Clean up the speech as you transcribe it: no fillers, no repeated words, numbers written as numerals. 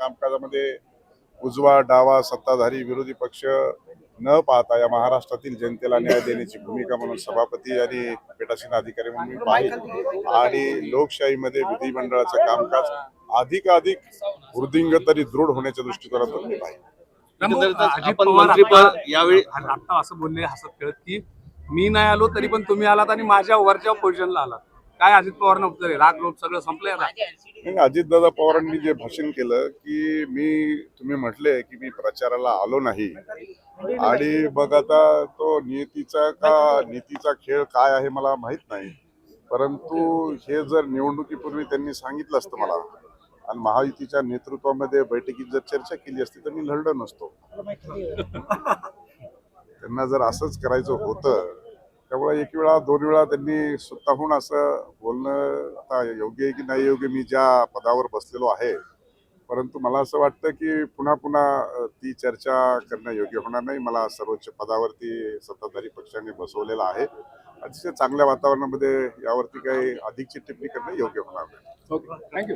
कामकाजामध्ये उजवा डावा सत्ताधारी विरोधी पक्ष न पाहता या महाराष्ट्रातील जनतेला न्याय देण्याची भूमिका म्हणून सभापती आणि पीठासीन अधिकारी म्हणून मी पाहिजे आणि लोकशाहीमध्ये विधिमंडळाचं कामकाज अधिकाधिक वृद्धिंगत आणि दृढ होण्याच्या दृष्टिकोनातून मी पाहिजे. अजित पवार यावेळी आता असं बोलले हसत खेळत की मी नाही आलो तरी पण तुम्ही आलात आणि माझ्या वरच्या पोझिशनला आलात. काय अजित पवारांना उत्तर आहे? राग रोग सगळं संपलंय आता. अजितदादा पवारांनी जे भाषण केलं की तुम्ही म्हटले की मी प्रचाराला आलो नाही आणि मग आता तो नीतीचा खेळ काय आहे मला माहित नाही, परंतु हे जर निवडणुकीपूर्वी त्यांनी सांगितलं असतं मला आणि महायुतीच्या नेतृत्वामध्ये बैठकीत जर चर्चा केली असती तर मी लढलो नसतो. त्यांना जर असंच करायचं होतं त्यामुळे एक वेळा दोन वेळा त्यांनी स्वतःहून असं बोलणं आता योग्य आहे की नाही योग्य, मी ज्या पदावर बसलेलो आहे, परंतु मला असं वाटतं की पुन्हा पुन्हा ती चर्चा करणं योग्य होणार नाही. मला सर्वोच्च पदावरती सत्ताधारी पक्षाने बसवलेलं आहे. अतिशय चांगल्या वातावरणामध्ये यावरती काही अधिकची टिप्पणी करणं योग्य होणार नाही. Okay, thank you.